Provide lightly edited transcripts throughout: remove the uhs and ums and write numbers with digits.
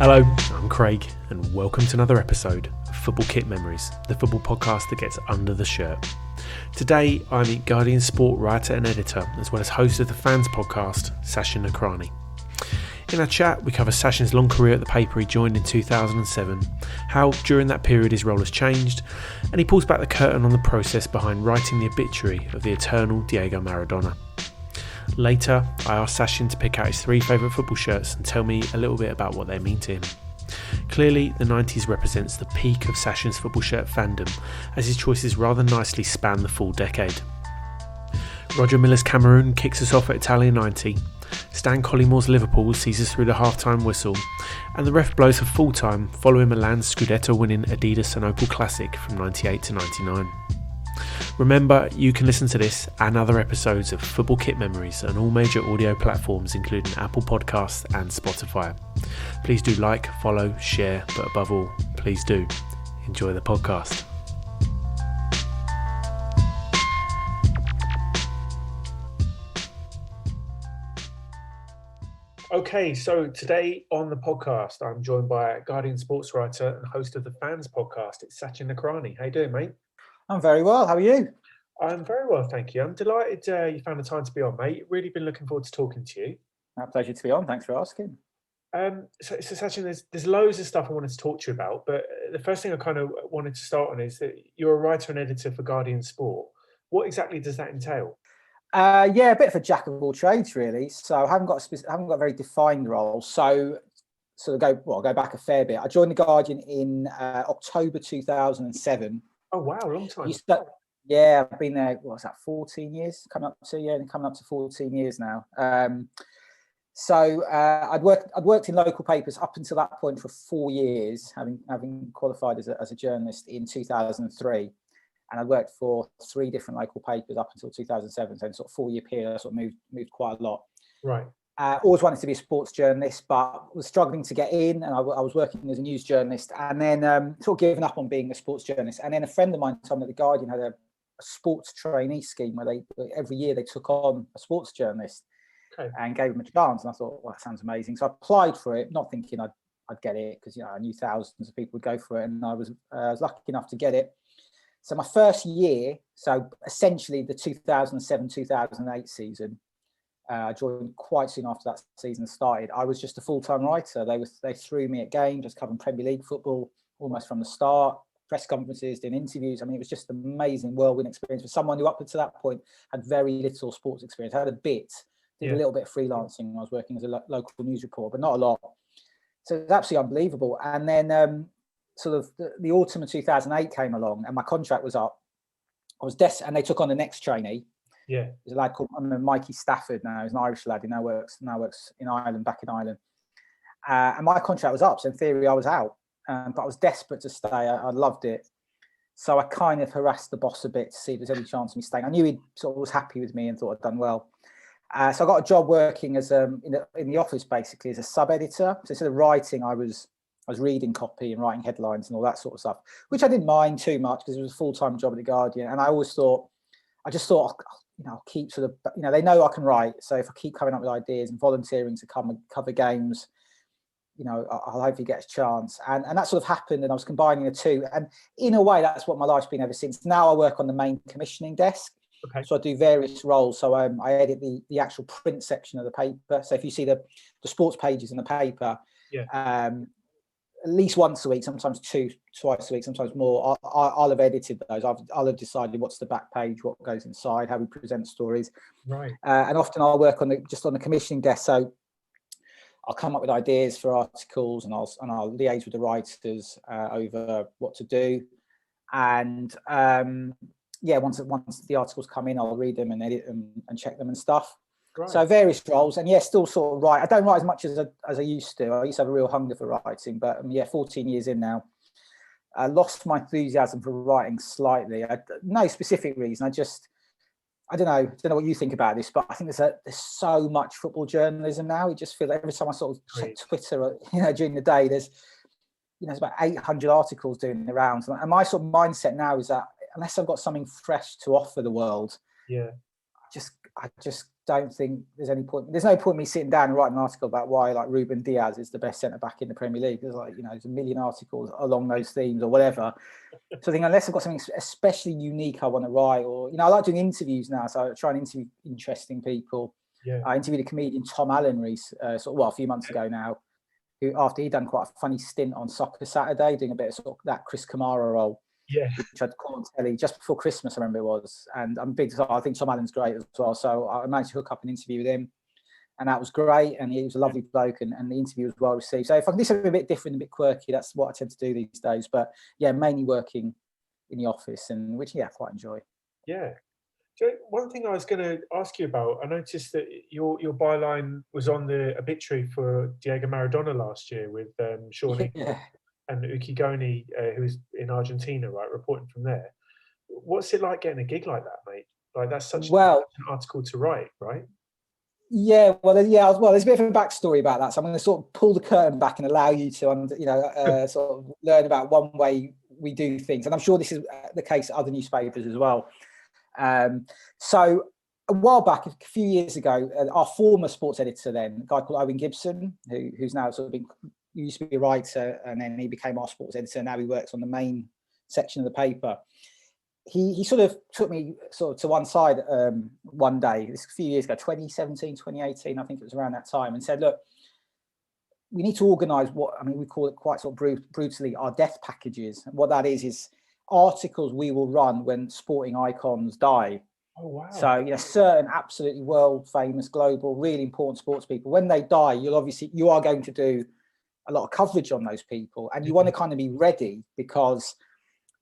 Hello, I'm Craig, and welcome to another episode of Football Kit Memories, the football podcast that gets under the shirt. Today, I meet Guardian sport writer and editor, as well as host of the fans podcast, Sachin Nakrani. In our chat, we cover Sachin's long career at the paper he joined in 2007, how during that period his role has changed, and he pulls back the curtain on the process behind writing the obituary of the eternal Diego Maradona. Later, I asked Sachin to pick out his 3 favourite football shirts and tell me a little bit about what they mean to him. Clearly, the 90s represents the peak of Sachin's football shirt fandom, as his choices rather nicely span the full decade. Roger Milla's Cameroon kicks us off at Italia 90, Stan Collymmore's Liverpool sees us through the half-time whistle, and the ref blows for full-time following Milan's Scudetto winning Adidas and Opel Classic from 98 to 99. Remember, you can listen to this and other episodes of Football Kit Memories on all major audio platforms including Apple Podcasts and Spotify. Please do like, follow, share, but above all, please do enjoy the podcast. Okay, so today on the podcast, I'm joined by Guardian sports writer and host of the fans podcast. It's Sachin Nakrani. How you doing, mate? I'm very well. How are you? I'm very well, thank you. I'm delighted you found the time to be on, mate. Really been looking forward to talking to you. My pleasure to be on. Thanks for asking. So Sachin, there's loads of stuff I wanted to talk to you about, but the first thing I kind of wanted to start on is that you're a writer and editor for Guardian Sport. What exactly does that entail? A bit of a jack of all trades, really. So I haven't got a very defined role. So I'll go back a fair bit. I joined the Guardian in October 2007. Oh wow, long time. I've been there. What was that? 14 years. Coming up to 14 years now. I'd worked in local papers up until that point for 4 years, having qualified as a journalist in 2003. And I worked for 3 different local papers up until 2007. So in sort of 4-year period, I sort of moved quite a lot. Right. Always wanted to be a sports journalist, but was struggling to get in. And I was working as a news journalist, and then sort of given up on being a sports journalist. And then a friend of mine told me that the Guardian had a sports trainee scheme where every year they took on a sports journalist and gave them a chance. And I thought, well, that sounds amazing. So I applied for it, not thinking I'd get it, because I knew thousands of people would go for it, and I was lucky enough to get it. So my first year, so essentially the 2007-2008 season, I joined quite soon after that season started. I was just a full-time writer. They threw me at games, just covering Premier League football almost from the start, press conferences, doing interviews. I mean, it was just an amazing whirlwind experience for someone who up to that point had very little sports experience. I had a bit, did a little bit of freelancing when I was working as a local news reporter, but not a lot. So it was absolutely unbelievable. And then sort of the autumn of 2008 came along, and my contract was up. I was and they took on the next trainee. Yeah, there's a lad called Mikey Stafford now. He's an Irish lad. He now works in Ireland, back in Ireland. And my contract was up, so in theory I was out. But I was desperate to stay. I loved it, so I kind of harassed the boss a bit to see if there's any chance of me staying. I knew he sort of was happy with me and thought I'd done well. So I got a job working as in the office, basically as a sub editor. So instead of writing, I was reading copy and writing headlines and all that sort of stuff, which I didn't mind too much because it was a full-time job at the Guardian. And I just thought, I'll keep sort of, they know I can write. So if I keep coming up with ideas and volunteering to come and cover games, I'll hopefully get a chance. And that sort of happened, and I was combining the two. And in a way, that's what my life's been ever since. Now I work on the main commissioning desk. Okay. So I do various roles. So I edit the actual print section of the paper. So if you see the sports pages in the paper, at least once a week, sometimes twice a week, sometimes more. I'll have edited those. I'll have decided what's the back page, what goes inside, how we present stories. Right. And often I'll work on the commissioning desk. So I'll come up with ideas for articles, and I'll liaise with the writers over what to do. And once the articles come in, I'll read them and edit them and check them and stuff. Right. So various roles, and still sort of write. I don't write as much as I used to. I used to have a real hunger for writing, but 14 years in now, I lost my enthusiasm for writing slightly. No specific reason. I don't know what you think about this, but I think there's so much football journalism now. It just feels like every time I sort of check Twitter, during the day, there's about 800 articles doing the rounds, and my sort of mindset now is that unless I've got something fresh to offer the world, I just don't think there's any point. There's no point in me sitting down and writing an article about why like Ruben Diaz is the best centre back in the Premier League. There's like, there's a million articles along those themes or whatever. So I think unless I've got something especially unique I want to write, or I like doing interviews now, so I try and interview interesting people. Yeah. I interviewed a comedian, Tom Allen, a few months ago now, who after he'd done quite a funny stint on Soccer Saturday, doing a bit of sort of that Chris Kamara role. Yeah, which I'd caught on telly just before Christmas, I remember it was. And I'm big, I think Tom Allen's great as well. So I managed to hook up an interview with him, and that was great. And he was a lovely bloke, and the interview was well received. So if I can do something a bit different, a bit quirky, that's what I tend to do these days. But yeah, mainly working in the office, and which I quite enjoy. Yeah. So one thing I was going to ask you about, I noticed that your byline was on the obituary for Diego Maradona last year with Sean and Ukigoni, who was in Argentina, right, reporting from there. What's it like getting a gig like that, mate? Like that's such an article to write, right? Yeah, there's a bit of a backstory about that. So I'm going to sort of pull the curtain back and allow you to, sort of learn about one way we do things. And I'm sure this is the case at other newspapers as well. So a while back, a few years ago, our former sports editor then, a guy called Owen Gibson, who's now sort of been, used to be a writer, and then he became our sports editor. Now he works on the main section of the paper. He sort of took me sort of to one side one day, this a few years ago, 2017, 2018, I think it was around that time, and said, look, we need to organise we call it quite sort of brutally our death packages. And what that is articles we will run when sporting icons die. Oh, wow. So, certain absolutely world famous, global, really important sports people, when they die, you are going to do a lot of coverage on those people, and you want to kind of be ready, because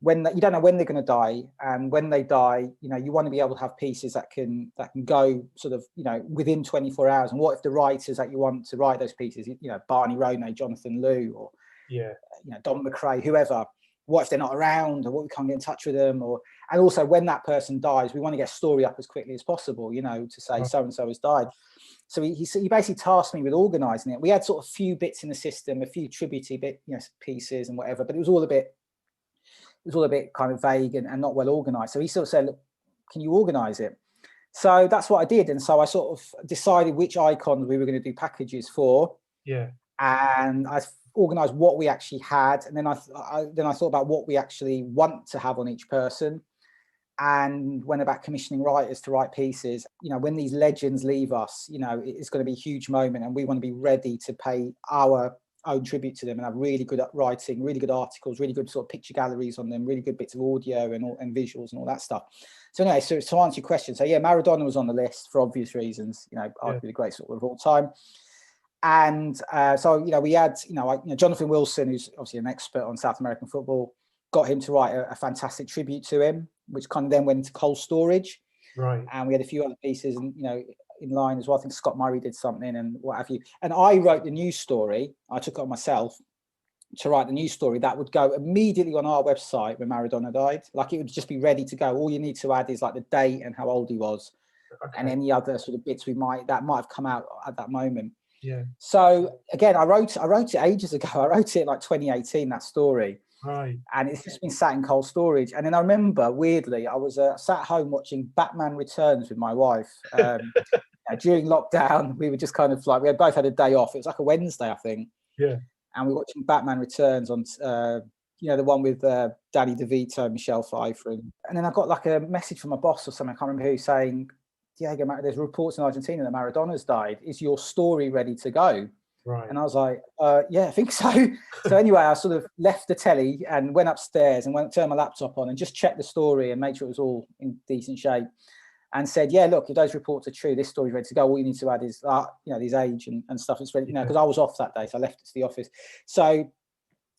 when you don't know when they're going to die, and when they die, you want to be able to have pieces that can go sort of within 24 hours. And what if the writers that you want to write those pieces, Barney Ronay, Jonathan Liu, or Don McRae, whoever, what if they're not around, or what we can't get in touch with them, and also when that person dies, we want to get a story up as quickly as possible, to say so and so has died. So he basically tasked me with organising it. We had sort of a few bits in the system, a few tributary pieces and whatever, but it was all a bit kind of vague and not well organised. So he sort of said, look, can you organise it? So that's what I did. And so I sort of decided which icons we were going to do packages for. Yeah. And I organised what we actually had. And then I thought about what we actually want to have on each person, and went about commissioning writers to write pieces. When these legends leave us, it's going to be a huge moment, and we want to be ready to pay our own tribute to them and have really good writing, really good articles, really good sort of picture galleries on them, really good bits of audio and visuals and all that stuff. So anyway, so to answer your question, so yeah, Maradona was on the list for obvious reasons, arguably the greatest footballer of all time. And so we had Jonathan Wilson, who's obviously an expert on South American football, got him to write a fantastic tribute to him, which kind of then went into cold storage. Right. And we had a few other pieces, and in line as well. I think Scott Murray did something and what have you. And I wrote the news story. I took it on myself to write the news story that would go immediately on our website when Maradona died. Like, it would just be ready to go. All you need to add is like the date and how old he was, and any other sort of bits that might have come out at that moment. Yeah. So again, I wrote it ages ago. I wrote it like 2018, that story. Right. And it's just been sat in cold storage. And then I remember, weirdly, I was sat home watching Batman Returns with my wife. During lockdown, we were just kind of like, we had both had a day off. It was like a Wednesday, I think. Yeah. And we were watching Batman Returns on, the one with Danny DeVito, Michelle Pfeiffer. And then I got like a message from my boss or something, I can't remember who, saying, Diego, there's reports in Argentina that Maradona's died. Is your story ready to go? Right. And I was like, yeah, I think so. So anyway, I sort of left the telly and went upstairs and turned my laptop on and just checked the story and made sure it was all in decent shape, and said, yeah, look, if those reports are true, this story's ready to go. All you need to add is, his age and stuff. It's ready, because I was off that day, so I left it to the office. So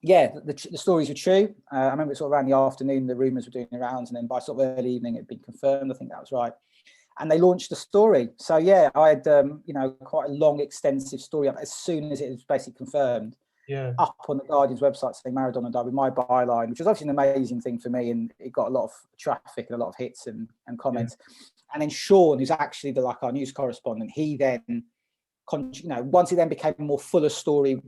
yeah, the stories were true. I remember it sort of around the afternoon, the rumours were doing the rounds, and then by sort of early evening, it had been confirmed. I think that was right. And they launched the story. So yeah, I had quite a long, extensive story up as soon as it was basically confirmed. Yeah. Up on the Guardian's website saying Maradona died, with my byline, which was obviously an amazing thing for me, and it got a lot of traffic and a lot of hits and comments. Yeah. And then Sean, who's actually our news correspondent, he then, once it then became a more fuller story,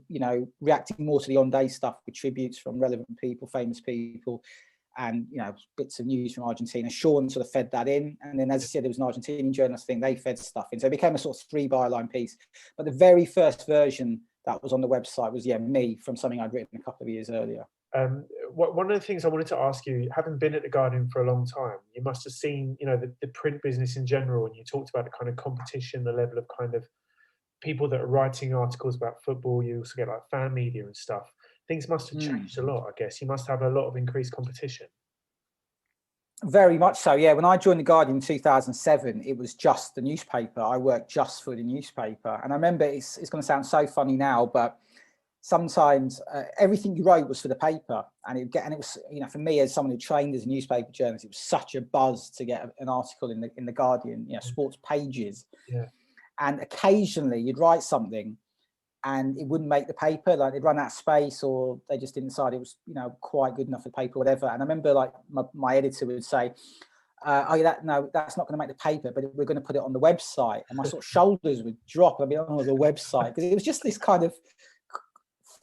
reacting more to the on-day stuff with tributes from relevant people, famous people. and bits of news from Argentina. Sean sort of fed that in, and then, as I said, there was an Argentinian journalist thing, they fed stuff in, so it became a sort of 3 byline piece. But the very first version that was on the website was me, from something I'd written a couple of years earlier. One of the things I wanted to ask you, having been at the Guardian for a long time, you must have seen the print business in general, and you talked about the kind of competition, the level of kind of people that are writing articles about football. You also get like fan media and stuff. Things must have changed a lot, I guess. You must have a lot of increased competition. Very much so, yeah. When I joined the Guardian in 2007, it was just the newspaper. I worked just for the newspaper, and I remember, it's going to sound so funny now, but sometimes everything you wrote was for the paper, and it was, for me, as someone who trained as a newspaper journalist, it was such a buzz to get an article in the Guardian, sports pages. Yeah. And occasionally you'd write something and it wouldn't make the paper, like they'd run out of space, or they just didn't decide it was quite good enough for the paper or whatever. And I remember, like, my editor would say, that's not going to make the paper, but we're going to put it on the website. And my sort of shoulders would drop. I'd be on the website, because it was just this kind of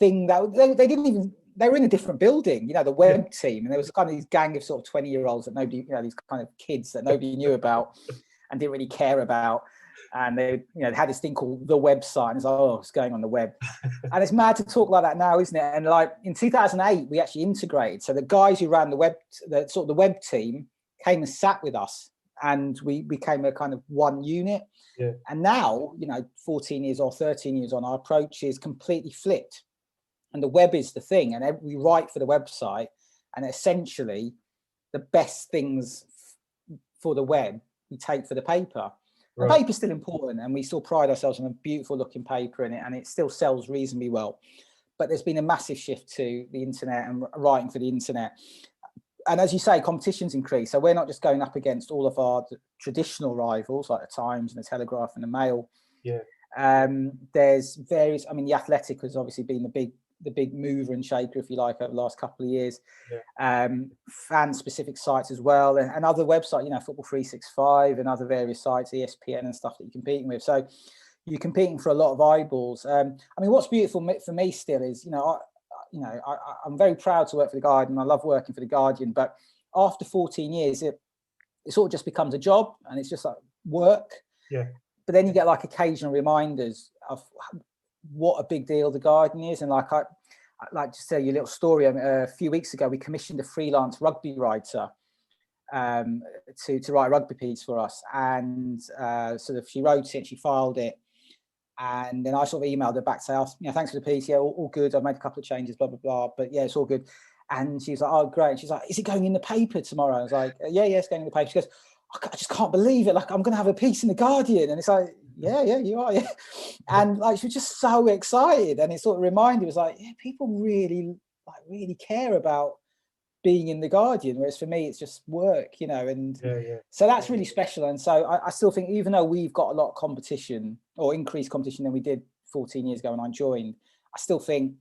thing that they didn't even, they were in a different building, the web team, and there was kind of this gang of sort of 20-year-olds that nobody, these kind of kids that nobody knew about and didn't really care about. And they had this thing called the website, and it's like, oh, it's going on the web. And it's mad to talk like that now, isn't it? And like in 2008, we actually integrated. So the guys who ran the web team came and sat with us, and we became a kind of one unit. Yeah. And now, 14 years or 13 years on, our approach is completely flipped. And the web is the thing. And we write for the website, and essentially the best things for the web we take for the paper. Right. The paper's still important, and we still pride ourselves on a beautiful looking paper in it, and it still sells reasonably well. But there's been a massive shift to the internet and writing for the internet. And as you say, competition's increased. So we're not just going up against all of our traditional rivals like the Times and the Telegraph and the Mail. Yeah. There's various, The Athletic has obviously been the big mover and shaker, if you like, over the last couple of years. Yeah. Fan-specific sites as well, and other websites, Football 365 and other various sites, ESPN and stuff that you're competing with. So you're competing for a lot of eyeballs. What's beautiful for me still is, I'm very proud to work for the Guardian. I love working for the Guardian, but after 14 years, it sort of just becomes a job, and it's just like work. Yeah. But then you get like occasional reminders of what a big deal the Guardian is. And like, I'd like to tell you a little story. A few weeks ago, we commissioned a freelance rugby writer to write a rugby piece for us. And sort of she wrote it, she filed it. And then I sort of emailed her back to say, thanks for the piece. Yeah, all good. I've made a couple of changes, blah, blah, blah. But yeah, it's all good. And she was like, oh, great. She's like, is it going in the paper tomorrow? I was like, yeah, it's going in the paper. She goes, I just can't believe it. Like, I'm going to have a piece in the Guardian. And it's like, yeah, you are. Yeah. And like, she was just so excited. And it sort of reminded me, it was like, yeah, people really care about being in the Guardian. Whereas for me, it's just work, and so that's really special. And so I still think, even though we've got a lot of competition, or increased competition than we did 14 years ago when I joined, I still think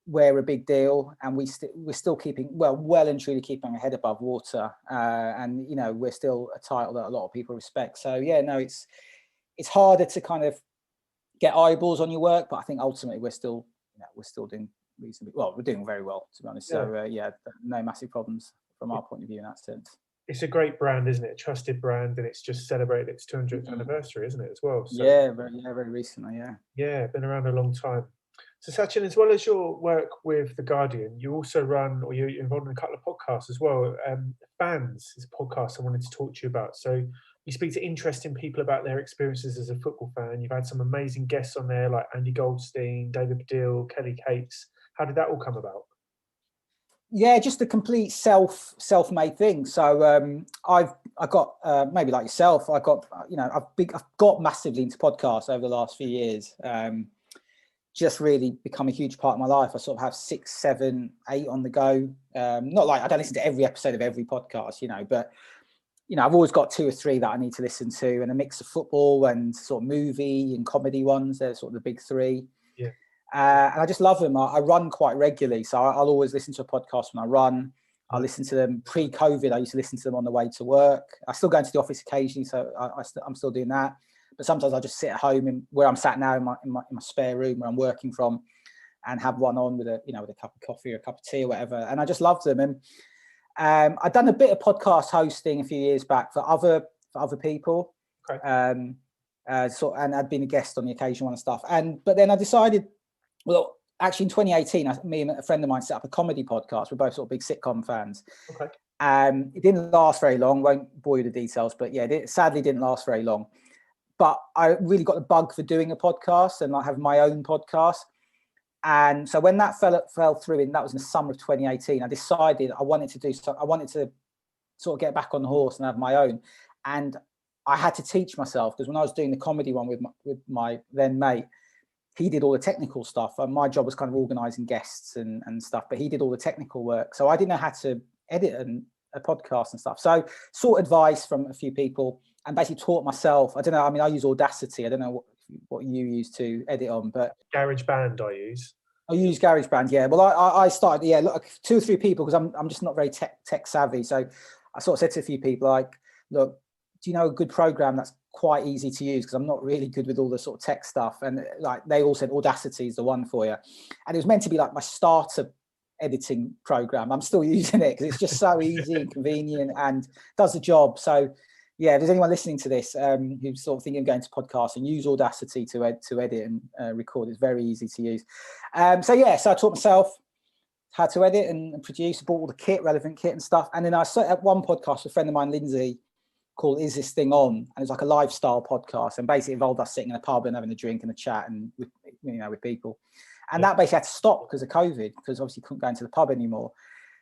we're a big deal, and we're still keeping well and truly keeping our head above water, and we're still a title that a lot of people respect. So it's harder to kind of get eyeballs on your work, but I think ultimately we're still doing reasonably well. We're doing very well, to be honest. So no massive problems from our point of view in that sense. It's a great brand, isn't it? A trusted brand, and it's just celebrated its 200th anniversary, isn't it, as well? So, very recently, been around a long time. So Sachin, as well as your work with The Guardian, you also run, or you're involved in a couple of podcasts as well. Fans is a podcast I wanted to talk to you about. So you speak to interesting people about their experiences as a football fan. You've had some amazing guests on there, like Andy Goldstein, David Baddiel, Kelly Cates. How did that all come about? Yeah, just a complete self-made thing. So I got maybe like yourself. I've got massively into podcasts over the last few years. Just really become a huge part of my life. I sort of have 6, 7, 8 on the go. Not like I don't listen to every episode of every podcast, but I've always got 2 or 3 that I need to listen to, and a mix of football and sort of movie and comedy ones. They're sort of the big 3. Yeah. And I just love them. I run quite regularly, so I'll always listen to a podcast when I run. I listen to them pre-COVID. I used to listen to them on the way to work. I still go into the office occasionally, so I'm still doing that. But sometimes I just sit at home where I'm sat now in my spare room where I'm working from, and have one on with a cup of coffee or a cup of tea or whatever. And I just love them. I'd done a bit of podcast hosting a few years back for other people. Okay. And I'd been a guest on the occasion one and stuff. But then I decided, well, actually in 2018, me and a friend of mine set up a comedy podcast. We're both sort of big sitcom fans. Okay. It didn't last very long. Won't bore you with the details, but yeah, it sadly didn't last very long. But I really got the bug for doing a podcast and like having my own podcast. And so when that fell through, and that was in the summer of 2018, I decided I wanted to sort of get back on the horse and have my own. And I had to teach myself, because when I was doing the comedy one with my then mate, he did all the technical stuff. My job was kind of organising guests and stuff, but he did all the technical work. So I didn't know how to edit a podcast and stuff. So sought advice from a few people and basically taught myself. I don't know. I mean, I use Audacity. I don't know what you use to edit on, but GarageBand I use. I use GarageBand. Yeah. Well, I started. Yeah, look, 2 or 3 people, because I'm just not very tech savvy. So I sort of said to a few people like, look, do you know a good program that's quite easy to use? Because I'm not really good with all the sort of tech stuff. And like they all said Audacity is the one for you. And it was meant to be like my starter editing program. I'm still using it because it's just so easy and convenient and does the job. So yeah, if there's anyone listening to this who's sort of thinking of going to podcasting, use Audacity to edit and record. It's very easy to use. So I taught myself how to edit and produce, bought all the kit, relevant kit and stuff. And then I set up one podcast with a friend of mine, Lindsay, called Is This Thing On? And it's like a lifestyle podcast, and basically involved us sitting in a pub and having a drink and a chat and with people. And that basically had to stop because of COVID, because obviously couldn't go into the pub anymore.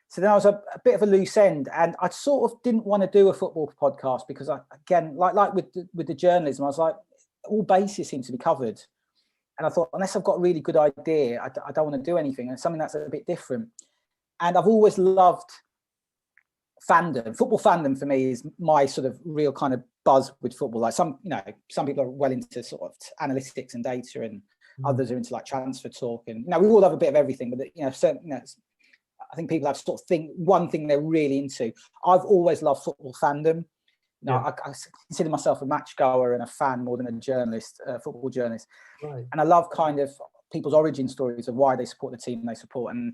So then I was a bit of a loose end, and I sort of didn't want to do a football podcast because again, like with the journalism, I was like, all bases seem to be covered. And I thought, unless I've got a really good idea, I don't want to do anything. And something that's a bit different. And I've always loved fandom. Football fandom for me is my sort of real kind of buzz with football. Like some people are well into sort of analytics and data, and others are into like transfer talk. And we all have a bit of everything, but I think people have sort of one thing they're really into. I've always loved football fandom. I consider myself a match goer and a fan more than a journalist, football journalist. Right. And I love kind of people's origin stories of why they support the team they support, and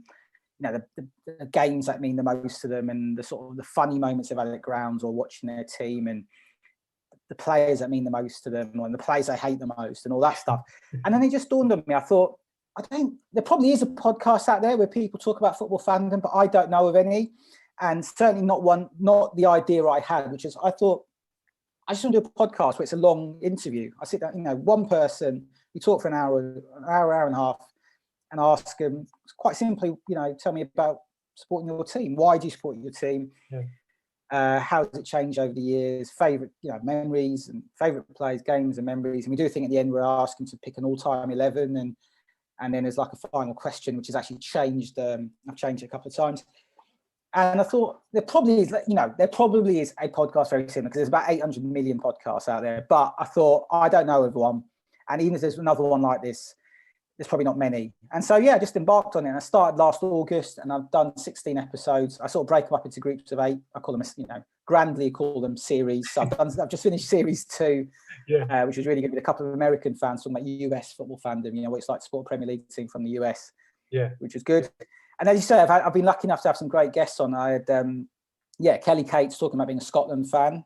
the games that mean the most to them, and the sort of the funny moments they've had at grounds or watching their team, and the players that mean the most to them, and the players they hate the most, and all that stuff. And then it just dawned on me. I thought, there probably is a podcast out there where people talk about football fandom, but I don't know of any. And certainly not the idea I had, which is I thought, I just want to do a podcast where it's a long interview. I sit down, one person, we talk for an hour and a half, and ask them quite simply, tell me about supporting your team. Why do you support your team? Yeah. How does it change over the years? Favorite, memories and favorite players, games and memories. And we do a thing at the end where I ask them to pick an all-time 11, and then there's like a final question, which has actually changed. I've changed it a couple of times. And I thought there probably is a podcast very similar, because there's about 800 million podcasts out there. But I thought, I don't know of one. And even if there's another one like this, there's probably not many. And so, I just embarked on it. And I started last August, and I've done 16 episodes. I sort of break them up into groups of 8. I call them, grandly call them series. So I've just finished series 2, which was really good, with a couple of American fans talking about US football fandom, what it's like to support a Premier League team from the US, which was good. And as you say, I've been lucky enough to have some great guests on. I had, Kelly Cates talking about being a Scotland fan.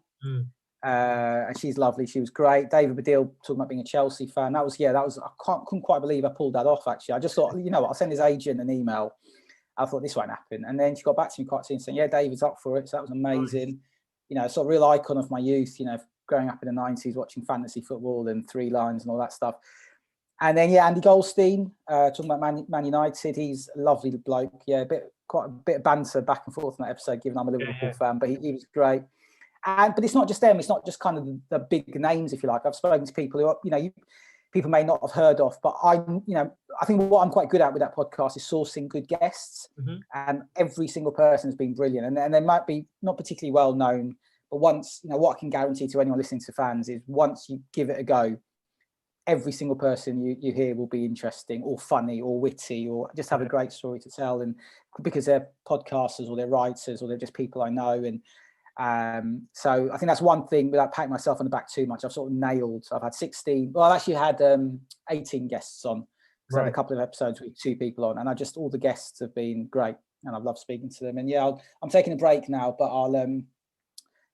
And she's lovely. She was great. David Baddiel talking about being a Chelsea fan. That was couldn't quite believe I pulled that off, actually. I just thought, I'll send his agent an email. I thought this won't happen. And then she got back to me quite soon saying, David's up for it. So that was amazing. Sort of real icon of my youth, growing up in the 90s, watching fantasy football and 3 lines and all that stuff. And then, Andy Goldstein, talking about Man United. He's a lovely bloke. Quite a bit of banter back and forth in that episode, given I'm a Liverpool fan, but he was great. But it's not just them. It's not just kind of the big names, if you like. I've spoken to people who, people may not have heard of, but I think what I'm quite good at with that podcast is sourcing good guests. And every single person has been brilliant. And they might be not particularly well known, but once, what I can guarantee to anyone listening to fans is once you give it a go, every single person you hear will be interesting or funny or witty or just have a great story to tell. And because they're podcasters or they're writers or they're just people I know. And so I think that's one thing, without patting myself on the back too much, I've sort of nailed. I've had 16. Well, I've actually had 18 guests on. So I had a couple of episodes with 2 people on, and all the guests have been great. and I've loved speaking to them. And yeah, I'm taking a break now, but I'll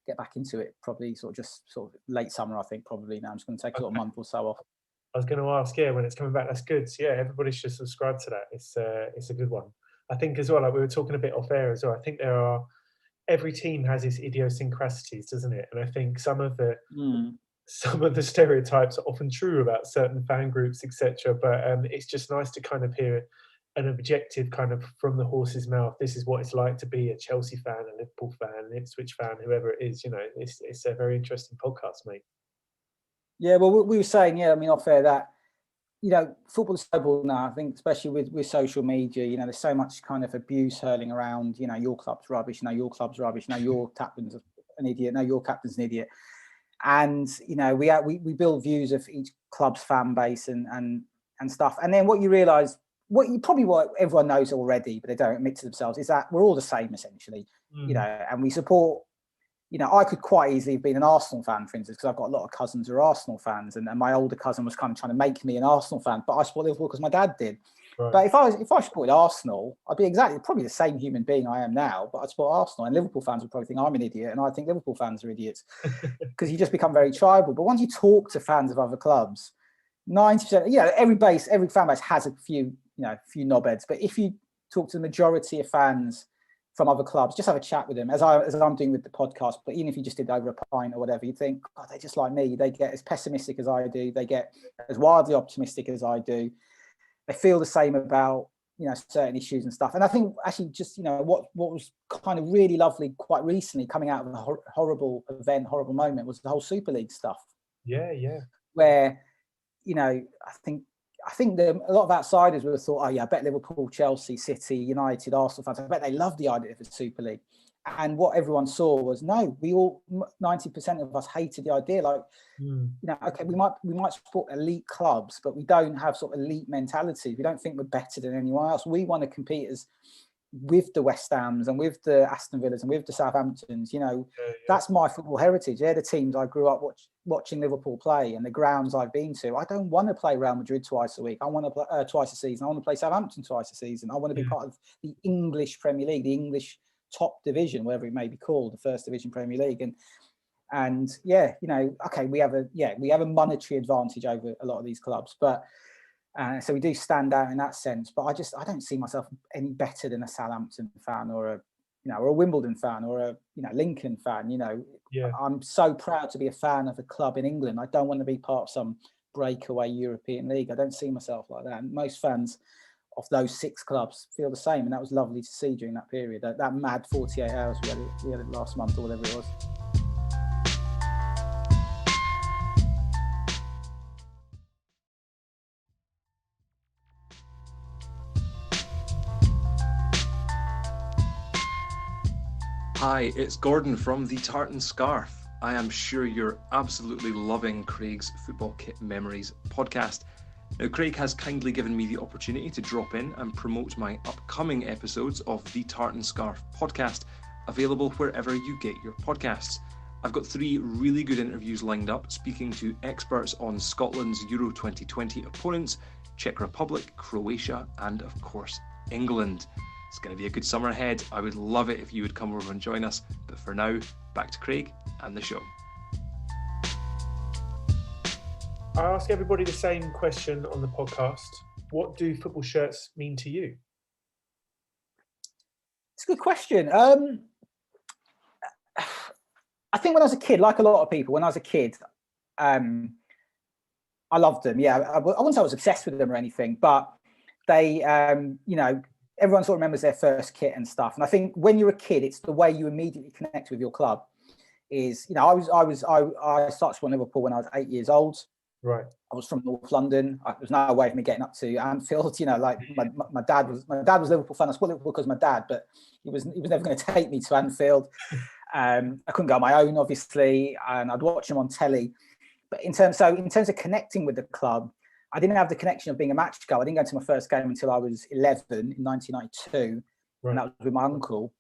get back into it probably sort of late summer. I think probably now I'm just going to take a sort of month or so off. I was going to ask, when it's coming back, that's good. So yeah, everybody should subscribe to that. It's a good one. I think as well, like we were talking a bit off air as well. I think every team has its idiosyncrasies, doesn't it? And I think some of the stereotypes are often true about certain fan groups, etc. But it's just nice to kind of hear an objective kind of from the horse's mouth. This is what it's like to be a Chelsea fan, a Liverpool fan, an Ipswich fan, whoever it is. It's a very interesting podcast, mate. Yeah, well, we were saying, off air that, football is global now. I think, especially with social media, there's so much kind of abuse hurling around. Your club's rubbish. Your club's rubbish. Your captain's an idiot. Your captain's an idiot. And we build views of each club's fan base and stuff. And then what you realise, what everyone knows already, but they don't admit to themselves, is that we're all the same essentially. And we support. I could quite easily have been an Arsenal fan, for instance, because I've got a lot of cousins who are Arsenal fans, and my older cousin was kind of trying to make me an Arsenal fan, but I support Liverpool because my dad did. Right. But if I supported Arsenal, I'd be probably the same human being I am now, but I'd support Arsenal, and Liverpool fans would probably think I'm an idiot, and I think Liverpool fans are idiots because you just become very tribal. But once you talk to fans of other clubs, 90%, every fan base has a few knobheads, but if you talk to the majority of fans from other clubs, just have a chat with them, as I'm doing with the podcast. But even if you just did over a pint or whatever, you'd think, God, they're just like me. They get as pessimistic as I do. They get as wildly optimistic as I do. They feel the same about certain issues and stuff. And I think actually just what was kind of really lovely quite recently, coming out of a horrible moment, was the whole Super League stuff. Yeah. Where I think a lot of outsiders would have thought, I bet Liverpool, Chelsea, City, United, Arsenal fans, I bet they love the idea of the Super League. And what everyone saw was, no, we all, 90% of us hated the idea. Like, okay, we might support elite clubs, but we don't have sort of elite mentality. We don't think we're better than anyone else. We want to compete with the West Hams and with the Aston Villas and with the Southamptons. That's my football heritage. They're the teams I grew up watching Liverpool play and the grounds I've been to. I don't want to play Real Madrid twice a week. I want to play twice a season. I want to play Southampton twice a season. I want to be part of the English Premier League, the English top division, whatever it may be called, the First Division Premier League. And okay, we have a monetary advantage over a lot of these clubs, but so we do stand out in that sense. But I don't see myself any better than a Southampton fan or a Wimbledon fan or a Lincoln fan. I'm so proud to be a fan of a club in England. I don't want to be part of some breakaway European league. I don't see myself like that. And most fans of those 6 clubs feel the same, and that was lovely to see during that period. That mad 48 hours we had it last month or whatever it was. Hi, it's Gordon from The Tartan Scarf. I am sure you're absolutely loving Craig's Football Kit Memories podcast. Now, Craig has kindly given me the opportunity to drop in and promote my upcoming episodes of The Tartan Scarf podcast, available wherever you get your podcasts. I've got 3 really good interviews lined up, speaking to experts on Scotland's Euro 2020 opponents, Czech Republic, Croatia, and of course, England. It's going to be a good summer ahead. I would love it if you would come over and join us. But for now, back to Craig and the show. I ask everybody the same question on the podcast. What do football shirts mean to you? It's a good question. I think when I was a kid, like a lot of people, when I was a kid, I loved them. Yeah, I wouldn't say I was obsessed with them or anything, but they, everyone sort of remembers their first kit and stuff. And I think when you're a kid, it's the way you immediately connect with your club. I started supporting Liverpool when I was 8 years old. Right. I was from North London. There was no way of me getting up to Anfield. My dad was Liverpool fan. I supported Liverpool because of my dad, but he was never going to take me to Anfield. I couldn't go on my own, obviously, and I'd watch him on telly. But in terms of connecting with the club, I didn't have the connection of being a match goer. I didn't go to my first game until I was 11 in 1992, right. And that was with my uncle.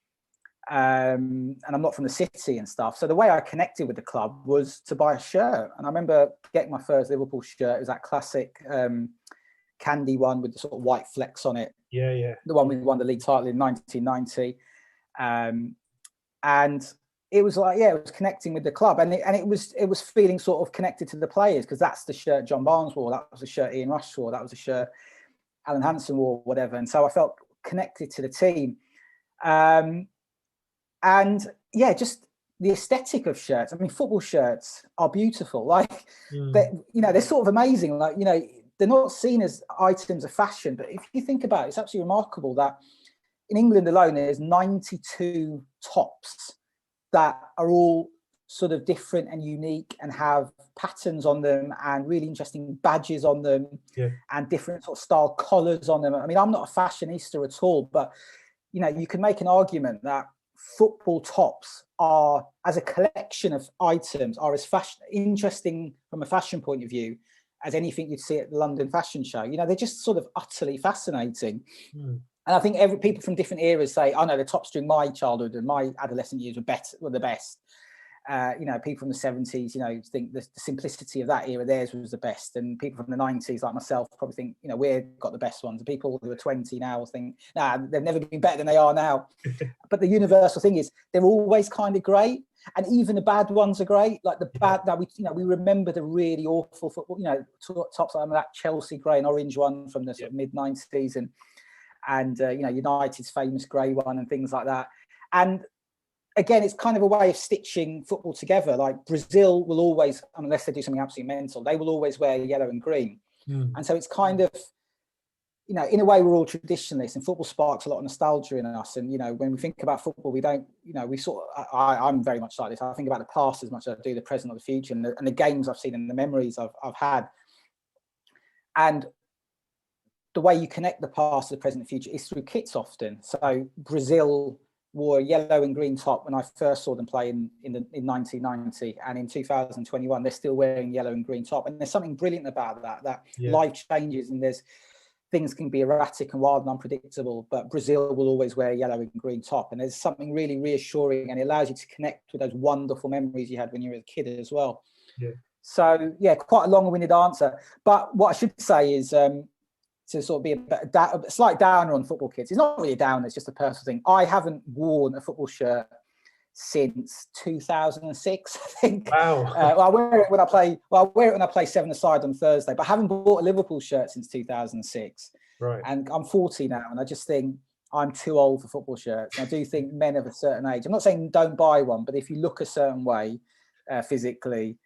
And I'm not from the city and stuff. So the way I connected with the club was to buy a shirt. And I remember getting my first Liverpool shirt. It was that classic candy one with the sort of white flecks on it. Yeah. The one we won the league title in 1990. And it was like, it was connecting with the club, and it was feeling sort of connected to the players, because that's the shirt John Barnes wore, that was the shirt Ian Rush wore, that was the shirt Alan Hansen wore, whatever. And so I felt connected to the team. And yeah, just the aesthetic of shirts. I mean, football shirts are beautiful. Like, they're sort of amazing. Like, they're not seen as items of fashion, but if you think about it, it's absolutely remarkable that in England alone, there's 92 tops that are all sort of different and unique and have patterns on them and really interesting badges on them, and different sort of style collars on them. I mean, I'm not a fashionista at all, but you can make an argument that football tops are, as a collection of items, are as interesting from a fashion point of view as anything you'd see at the London Fashion Show. They're just sort of utterly fascinating. And I think people from different eras say, "Oh no, the tops during my childhood and my adolescent years were the best." People from the 70s, think the simplicity of that era, theirs was the best. And people from the 90s, like myself, probably think, we've got the best ones. And people who are 20 now think, nah, they've never been better than they are now. But the universal thing is, they're always kind of great. And even the bad ones are great. Like the bad, that we remember the really awful football, tops like that Chelsea grey and orange one from the sort of mid 90s, and United's famous grey one and things like that. And again, it's kind of a way of stitching football together. Like Brazil will always, unless they do something absolutely mental, they will always wear yellow and green. And so it's kind of, in a way, we're all traditionalists, and football sparks a lot of nostalgia in us. And, when we think about football, we don't, I'm very much like this. I think about the past as much as I do the present or the future, and the games I've seen and the memories I've had. And the way you connect the past to the present and future is through kits often. So Brazil wore a yellow and green top when I first saw them play in 1990, and in 2021 they're still wearing yellow and green top. And there's something brilliant about that life changes, and there's things can be erratic and wild and unpredictable, but Brazil will always wear a yellow and green top, and there's something really reassuring, and it allows you to connect with those wonderful memories you had when you were a kid as well. So quite a long-winded answer, but what I should say is to sort of be a slight downer on football kits. It's not really a downer, it's just a personal thing. I haven't worn a football shirt since 2006, I think. Wow. I wear it when I play. Well, I wear it when I play seven-a-side on Thursday, but I haven't bought a Liverpool shirt since 2006. Right. And I'm 40 now, and I just think I'm too old for football shirts. And I do think men of a certain age, I'm not saying don't buy one, but if you look a certain way physically,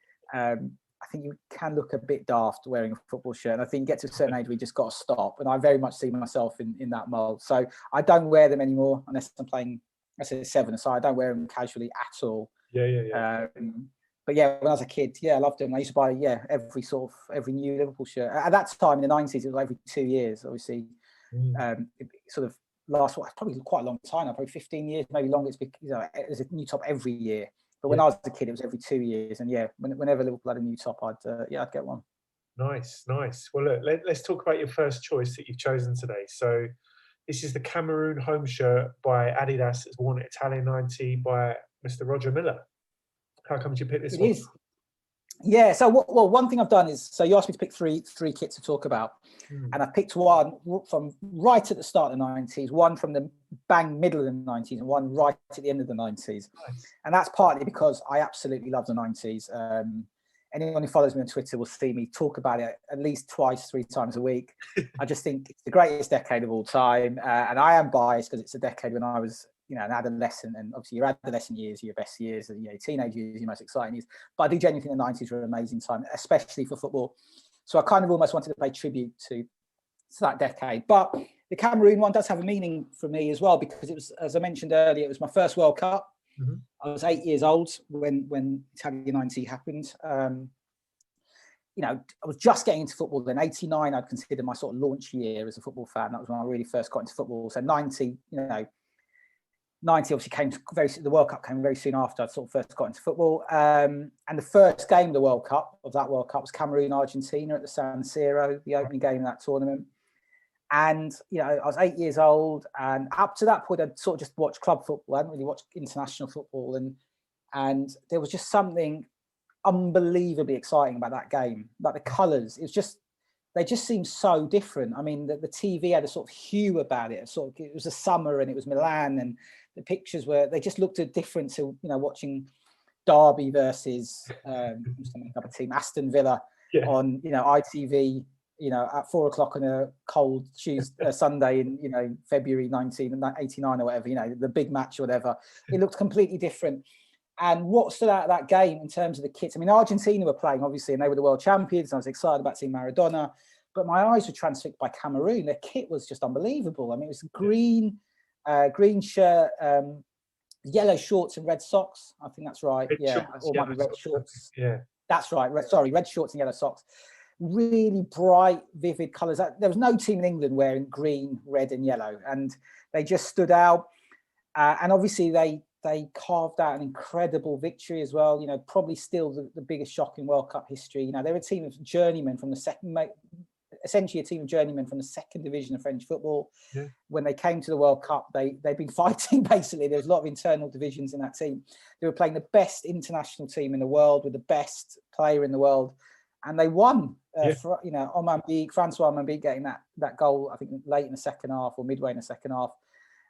I think you can look a bit daft wearing a football shirt. And I think you get to a certain age, we just got to stop. And I very much see myself in that mold. So I don't wear them anymore unless I'm playing, I say seven-a-side. I don't wear them casually at all. But when I was a kid, I loved them. I used to buy every new Liverpool shirt. At that time in the 90s, it was every 2 years, obviously. It sort of lasts probably quite a long time now, probably 15 years, maybe longer. It's because there's a new top every year. But when I was a kid, it was every 2 years. And whenever Liverpool had a new top, I'd get one. Nice. Well, look, let's talk about your first choice that you've chosen today. So this is the Cameroon home shirt by Adidas. It's worn at Italia 90 by Mr. Roger Milla. How come you picked this one? It is. Yeah, so one thing I've done is, so you asked me to pick three kits to talk about, and I've picked one from right at the start of the 90s, one from the bang middle of the 90s, and one right at the end of the 90s. Nice. And that's partly because I absolutely love the 90s. Anyone who follows me on Twitter will see me talk about it at least twice, 3 times a week. I just think it's the greatest decade of all time, and I am biased because it's a decade when I was an adolescent, and obviously your adolescent years are your best years, and teenage years are your most exciting years. But I do genuinely think the 90s were an amazing time, especially for football. So I kind of almost wanted to pay tribute to that decade. But the Cameroon one does have a meaning for me as well, because it was, as I mentioned earlier, it was my first World Cup. I was 8 years old when Italia 90 happened. I was just getting into football then. 89, I'd consider my sort of launch year as a football fan. That was when I really first got into football. So 90, 90 obviously came the World Cup came very soon after I sort of first got into football. And the first game of the World Cup was Cameroon, Argentina at the San Siro, the opening game of that tournament. And, I was 8 years old, and up to that point, I'd sort of just watched club football. I hadn't really watched international football. And there was just something unbelievably exciting about that game. Like the colours, it was just they just seem so different. I mean, the TV had a sort of hue about it. It was a summer and it was Milan, and the pictures they just looked different to, watching Derby versus another team, Aston Villa on, ITV, at 4 o'clock on a cold Sunday in, February 1989 or whatever, the big match or whatever. It looked completely different. And what stood out of that game in terms of the kits, I mean, Argentina were playing, obviously, and they were the world champions. And I was excited about seeing Maradona, but my eyes were transfixed by Cameroon. Their kit was just unbelievable. I mean, it was green shirt, yellow shorts and red socks. I think that's right. Red shorts. Yeah, that's right. Red shorts and yellow socks. Really bright, vivid colours. There was no team in England wearing green, red, and yellow, and they just stood out. And obviously, they carved out an incredible victory as well. Probably still the biggest shock in World Cup history. They're a team of journeymen from the second. Essentially a team of journeymen from the second division of French football. Yeah. When they came to the World Cup, they've been fighting, basically. There's a lot of internal divisions in that team. They were playing the best international team in the world with the best player in the world. And they won, Francois Omambi getting that goal, I think, late in the second half or midway in the second half.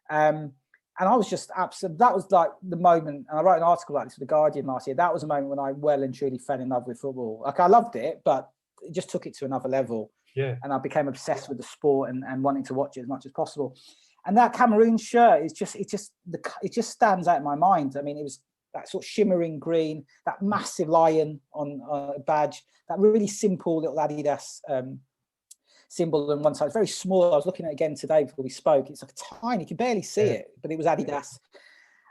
And I was just absolutely, that was like the moment, and I wrote an article about this for The Guardian last year. That was a moment when I well and truly fell in love with football. Like, I loved it, but it just took it to another level. Yeah. And I became obsessed with the sport and wanting to watch it as much as possible. And that Cameroon shirt it just stands out in my mind. I mean, it was that sort of shimmering green, that massive lion on a badge, that really simple little Adidas symbol on one side. It's very small. I was looking at it again today before we spoke. It's like tiny, you can barely see it, but it was Adidas.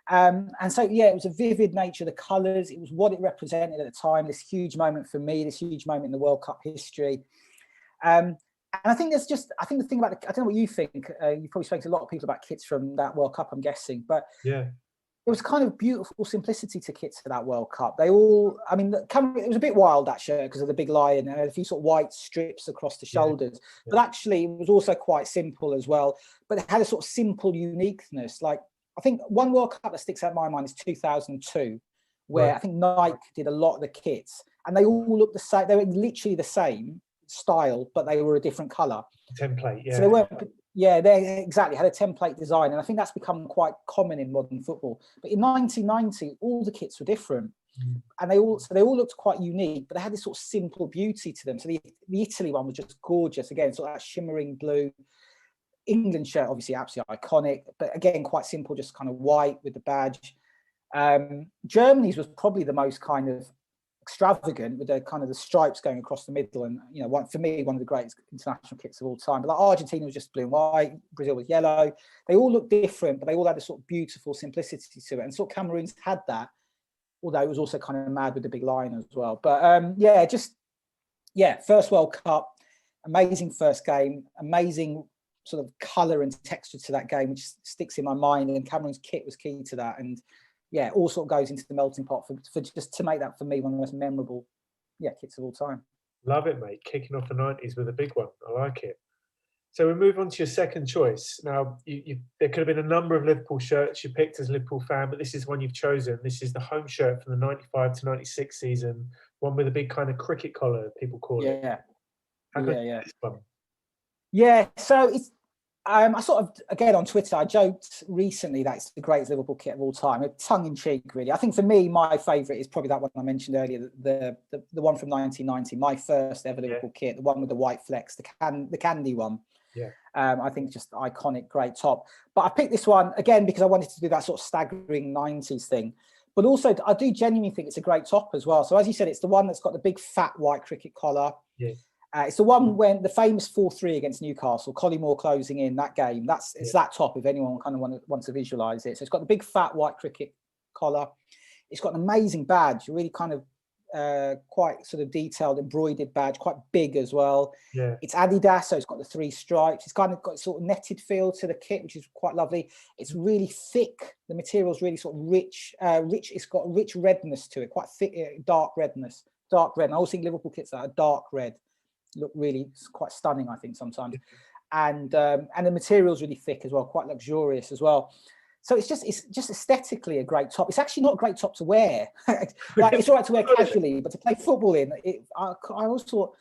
And so, it was a vivid nature, the colours, it was what it represented at the time, this huge moment for me, this huge moment in the World Cup history. And I think the thing about I don't know what you think, you've probably spoken to a lot of people about kits from that World Cup, I'm guessing, but there was kind of beautiful simplicity to kits for that World Cup. They all, I mean, it was a bit wild, that shirt, because of the big lion and a few sort of white strips across the shoulders, but actually it was also quite simple as well, but it had a sort of simple uniqueness. Like, I think one World Cup that sticks out in my mind is 2002, where I think Nike did a lot of the kits, and they all looked the same. They were literally the same style, but they were a different color template. So they weren't. They exactly had a template design, and I think that's become quite common in modern football. But in 1990, all the kits were different, and they all looked quite unique, but they had this sort of simple beauty to them. So the Italy one was just gorgeous. Again, sort of that shimmering blue. England shirt, obviously absolutely iconic, but again quite simple, just kind of white with the badge. Germany's was probably the most kind of extravagant, with the kind of the stripes going across the middle, and for me, one of the greatest international kits of all time. But like Argentina was just blue and white, Brazil was yellow. They all looked different, but they all had a sort of beautiful simplicity to it, and sort of Cameroon's had that, although it was also kind of mad with the big lion as well. But first World Cup, amazing first game, amazing sort of colour and texture to that game, which sticks in my mind, and Cameroon's kit was key to that. And all sort of goes into the melting pot for just to make that, for me, one of the most memorable kits of all time. Love it, mate. Kicking off the 90s with a big one. I like it. So we move on to your second choice. Now, there could have been a number of Liverpool shirts you picked as a Liverpool fan, but this is one you've chosen. This is the home shirt from the 95 to 96 season, one with a big kind of cricket collar, people call it. This one? So it's I sort of, again, on Twitter, I joked recently that it's the greatest Liverpool kit of all time. Tongue-in-cheek, really. I think for me, my favourite is probably that one I mentioned earlier, the one from 1990, my first ever Liverpool kit, the one with the white flecks, the candy one. I think just iconic, great top. But I picked this one, again, because I wanted to do that sort of staggering 90s thing. But also, I do genuinely think it's a great top as well. So as you said, it's the one that's got the big fat white cricket collar. It's the one when the famous 4-3 against Newcastle, Collymore closing in that game. It's that top, if anyone kind of wants to visualise it. So it's got the big fat white cricket collar. It's got an amazing badge, really kind of quite sort of detailed, embroidered badge, quite big as well. It's Adidas, so it's got the 3 stripes. It's kind of got sort of netted feel to the kit, which is quite lovely. It's really thick. The material's really sort of rich. It's got a rich redness to it, quite thick, dark red. And I always think Liverpool kits that are dark red look really quite stunning, I think, sometimes. And the material's really thick as well, quite luxurious as well. So it's just aesthetically a great top. It's actually not a great top to wear. Like, it's all right to wear casually, but to play football in, I always thought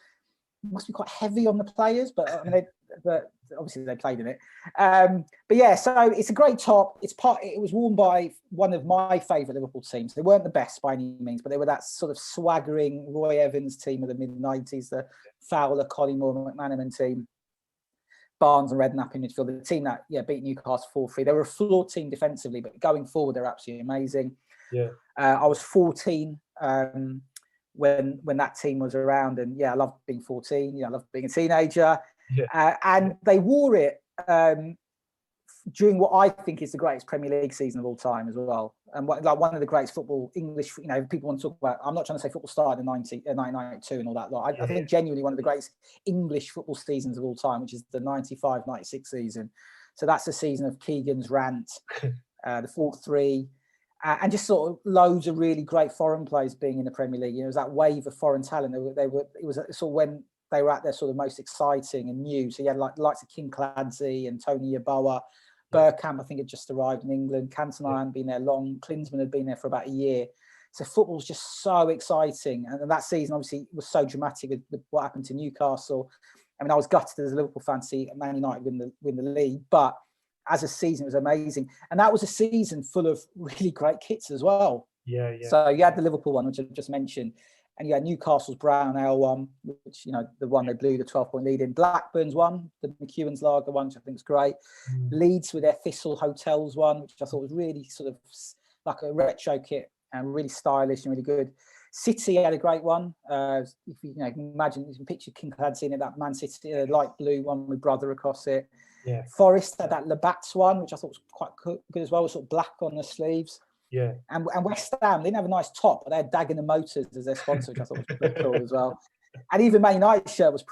must be quite heavy on the players, but I mean, but obviously they played in it. But yeah, so it's a great top. It was worn by one of my favourite Liverpool teams. They weren't the best by any means, but they were that sort of swaggering Roy Evans team of the mid-90s, the Fowler, Collymore, McManaman team. Barnes and Redknapp in midfield, the team that beat Newcastle 4-3. They were a flawed team defensively, but going forward, they're absolutely amazing. Yeah, I was 14 when that team was around, and I loved being 14. I loved being a teenager, and they wore it during what I think is the greatest Premier League season of all time as well, and one of the greatest football English. People want to talk about. I'm not trying to say football started in 1992 and all that. I think genuinely one of the greatest English football seasons of all time, which is the 95-96 season. So that's the season of Keegan's rant, the 4-3. And just sort of loads of really great foreign players being in the Premier League. It was that wave of foreign talent. It was sort of when they were at their sort of most exciting and new. So you had like the likes of King Clancy and Tony Yeboah. Bergkamp, I think, had just arrived in England. Cantona hadn't been there long. Klinsmann had been there for about a year. So football's just so exciting. And that season obviously was so dramatic with what happened to Newcastle. I mean, I was gutted as a Liverpool fan to see Man United win the league, but as a season, it was amazing. And that was a season full of really great kits as well. Yeah. So you had the Liverpool one, which I just mentioned, and you had Newcastle's Brown Ale one, which, the one they blew the 12-point lead in. Blackburn's one, the McEwen's Lager one, which I think is great. Leeds with their Thistle Hotels one, which I thought was really sort of like a retro kit and really stylish and really good. City had a great one. If you imagine, you can picture King Clancy in that Man City light blue one with Brother across it. Yeah. Forest had that Labatt's one, which I thought was quite good as well, with sort of black on the sleeves. Yeah. And West Ham, they didn't have a nice top, but they had Dagenham Motors as their sponsor, which I thought was pretty cool as well. And even Man United's shirt was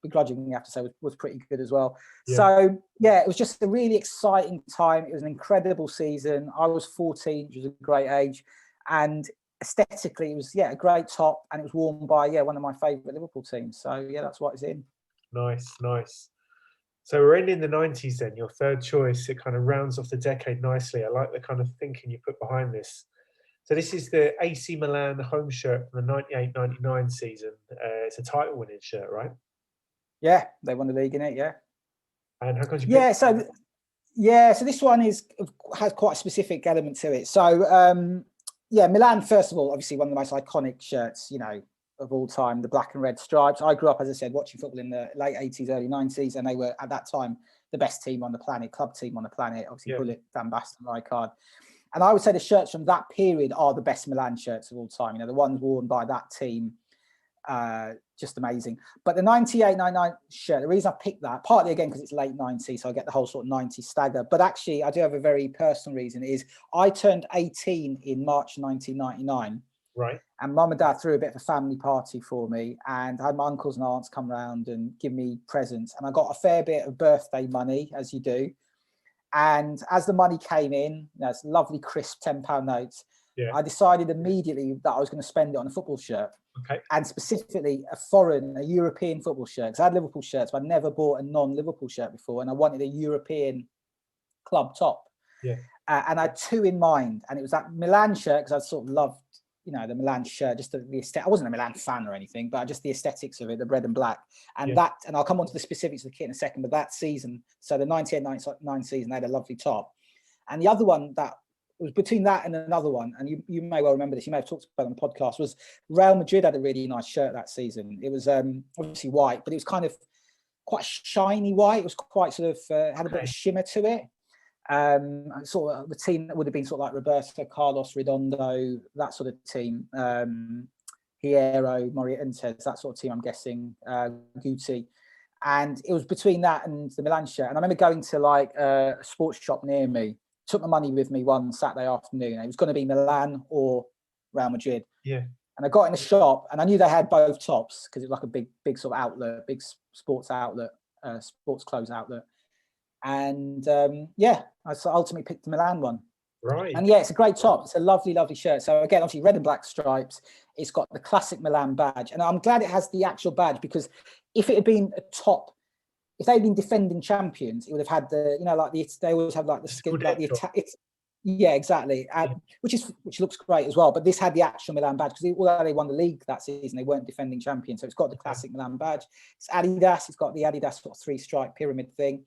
begrudgingly, you have to say, was pretty good as well. Yeah. So, it was just a really exciting time. It was an incredible season. I was 14, which was a great age. And aesthetically, it was, a great top. And it was worn by, one of my favourite Liverpool teams. So, that's what it's in. Nice. So we're ending the 90s then, your third choice. It kind of rounds off the decade nicely. I like the kind of thinking you put behind this. So this is the AC Milan home shirt from the 98-99 season. It's a title-winning shirt, right? Yeah, they won the league in it, And how come you picked so this one has quite a specific element to it. So, Milan, first of all, obviously one of the most iconic shirts, of all time, the black and red stripes. I grew up, as I said, watching football in the late 80s, early 90s, and they were at that time the best team on the planet, club team on the planet. Obviously, Bullet, Van Basten, Rijkaard. And I would say the shirts from that period are the best Milan shirts of all time. The ones worn by that team, just amazing. But the 98-99 shirt, the reason I picked that, partly again because it's late 90s, so I get the whole sort of 90s stagger. But actually, I do have a very personal reason. Is I turned 18 in March 1999. Right. And Mum and Dad threw a bit of a family party for me, and I had my uncles and aunts come round and give me presents. And I got a fair bit of birthday money, as you do. And as the money came in, it's lovely, crisp £10 notes. Yeah. I decided immediately that I was going to spend it on a football shirt. Okay. And specifically a European football shirt. Because I had Liverpool shirts, but I never bought a non-Liverpool shirt before. And I wanted a European club top. Yeah. And I had two in mind. And it was that Milan shirt, because I sort of loved the Milan shirt, just the aesthetic. I wasn't a Milan fan or anything, but just the aesthetics of it, the red and black. And and I'll come on to the specifics of the kit in a second, but that season, so the 98-99 season, they had a lovely top. And the other one that was between that and another one, and you may well remember this, you may have talked about it on the podcast, was Real Madrid had a really nice shirt that season. It was obviously white, but it was kind of quite shiny white. It was quite sort of, had a bit of shimmer to it. Sort of the team that would have been sort of like Roberto Carlos, Redondo, that sort of team, Hierro, Morientes, that sort of team, I'm guessing, Guti. And it was between that and the Milan shirt. And I remember going to like a sports shop near me, took my money with me one Saturday afternoon. It was going to be Milan or Real Madrid. Yeah. And I got in the shop and I knew they had both tops because it was like a big sort of outlet, big sports outlet, sports clothes outlet. And I ultimately picked the Milan one. Right. And it's a great top. It's a lovely, lovely shirt. So again, obviously red and black stripes. It's got the classic Milan badge. And I'm glad it has the actual badge, because if it had been a top, if they'd been defending champions, it would have had the, they always have like the skin, like the Yeah, exactly. Which looks great as well. But this had the actual Milan badge because although they won the league that season, they weren't defending champions. So it's got the classic Milan badge. It's Adidas. It's got the Adidas sort of 3-stripe pyramid thing.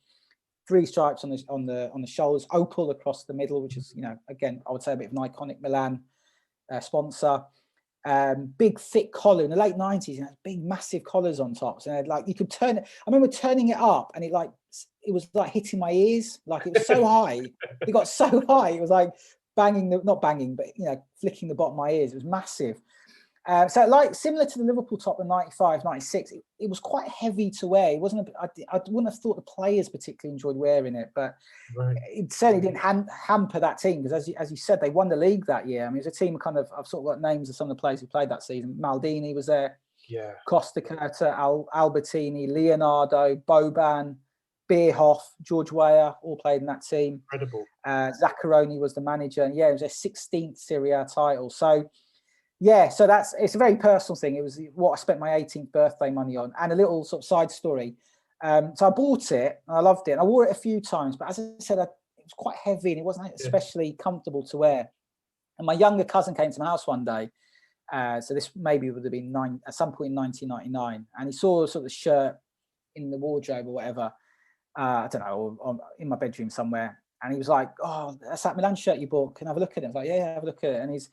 3 stripes on the shoulders. Opel across the middle, which is, again, I would say a bit of an iconic Milan sponsor. Big thick collar in the late 90s, big massive collars on top. So you could turn it. I remember turning it up and it was like hitting my ears. Like it was so high. It got so high. It was like not banging, but flicking the bottom of my ears. It was massive. So like similar to the Liverpool top in 95, 96, it was quite heavy to wear. It wasn't. I wouldn't have thought the players particularly enjoyed wearing it, but it certainly didn't hamper that team because, as you said, they won the league that year. I mean, it was a team I've sort of got names of some of the players who played that season. Maldini was there. Yeah. Costa Curta, Albertini, Leonardo, Boban, Bierhoff, George Weah all played in that team. Incredible. Zaccaroni was the manager, and it was their 16th SerieA title. So. Yeah, so it's a very personal thing. It was what I spent my 18th birthday money on. And a little sort of side story. So I bought it and I loved it. And I wore it a few times, but as I said, it was quite heavy and it wasn't especially comfortable to wear. And my younger cousin came to my house one day. So this maybe would have been at some point in 1999. And he saw sort of the shirt in the wardrobe or whatever. I don't know, or in my bedroom somewhere. And he was like, "Oh, that's that Milan shirt you bought. Can I have a look at it?" I was like, "Yeah, have a look at it."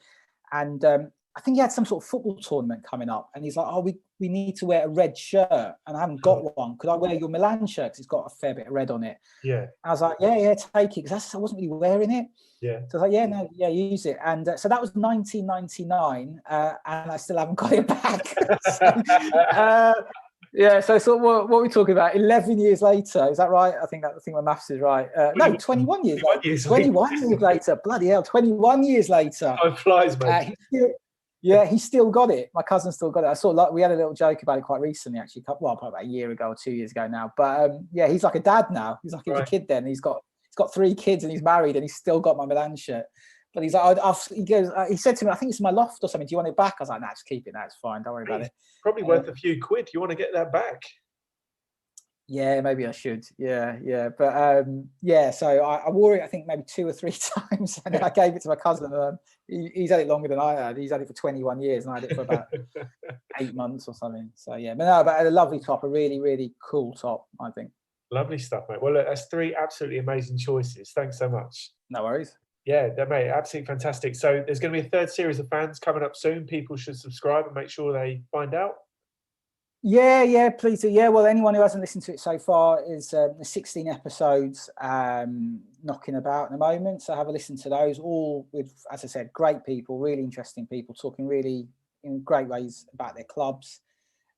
And I think he had some sort of football tournament coming up, and he's like, "Oh, we need to wear a red shirt, and I haven't got one. Could I wear your Milan shirt? Because it's got a fair bit of red on it." Yeah. And I was like, "Yeah, take it," because I wasn't really wearing it. Yeah. So I was like, use it. And so that was 1999, and I still haven't got it back. So what are we talking about? 11 years later, is that right? I think my maths is right. No, 21 years. 21 years later. Bloody hell, 21 years later. Time flies, mate. He still got it. My cousin still got it. I saw we had a little joke about it quite recently, actually. Well, probably about a year ago or 2 years ago now. But he's like a dad now. He's like he was a kid then. He's got 3 kids and he's married and he's still got my Milan shirt. But he's like, he said to me, "I think it's in my loft or something. Do you want it back?" I was like, "Nah, just keep it. That's fine. Don't worry about it." Probably worth a few quid. You want to get that back? Yeah, maybe I should. Yeah. But so I wore it, I think maybe 2 or 3 times, and then I gave it to my cousin. He's had it longer than I had. He's had it for 21 years, and I had it for about 8 months or something. So yeah, but a lovely top, a really, really cool top, I think. Lovely stuff, mate. Well, look, that's 3 absolutely amazing choices. Thanks so much. No worries. Yeah, mate, absolutely fantastic. So there's going to be a 3rd series of fans coming up soon. People should subscribe and make sure they find out. Yeah, please do. Yeah, well, anyone who hasn't listened to it so far is the 16 episodes knocking about at the moment. So have a listen to those, all with, as I said, great people, really interesting people, talking really in great ways about their clubs,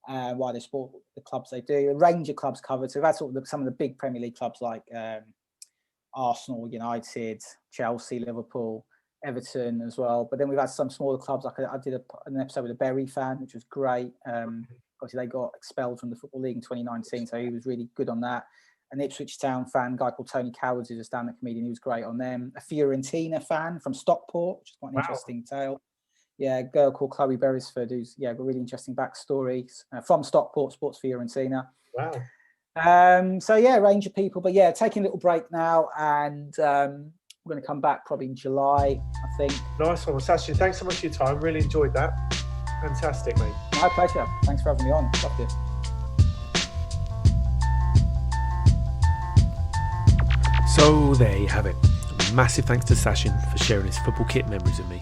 why they support the clubs they do. A range of clubs covered. So we've had some of the big Premier League clubs like Arsenal, United, Chelsea, Liverpool, Everton as well. But then we've had some smaller clubs. Like I did an episode with a Bury fan, which was great. Obviously, they got expelled from the Football League in 2019, so he was really good on that. An Ipswich Town fan, a guy called Tony Cowards, who's a stand-up comedian, he was great on them. A Fiorentina fan from Stockport, which is quite an interesting tale. Yeah, a girl called Chloe Beresford, who's got a really interesting backstory from Stockport, sports Fiorentina. Wow. So yeah, a range of people, but yeah, taking a little break now, and we're going to come back probably in July, I think. Nice one. Well, Sachin, thanks so much for your time. Really enjoyed that. Fantastic, mate. My pleasure. Thanks for having me on. Loved it. So there you have it. A massive thanks to Sachin for sharing his football kit memories with me.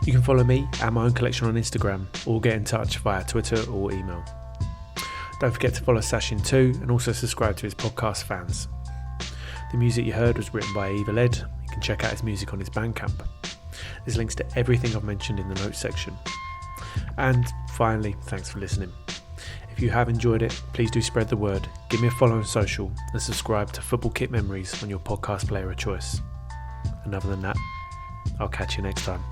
You can follow me at my own collection on Instagram or get in touch via Twitter or email. Don't forget to follow Sachin too, and also subscribe to his podcast, Fans. The music you heard was written by Eva Led. You can check out his music on his Bandcamp. There's links to everything I've mentioned in the notes section. And finally, thanks for listening. If you have enjoyed it, please do spread the word, give me a follow on social, and subscribe to Football Kit Memories on your podcast player of choice. And other than that, I'll catch you next time.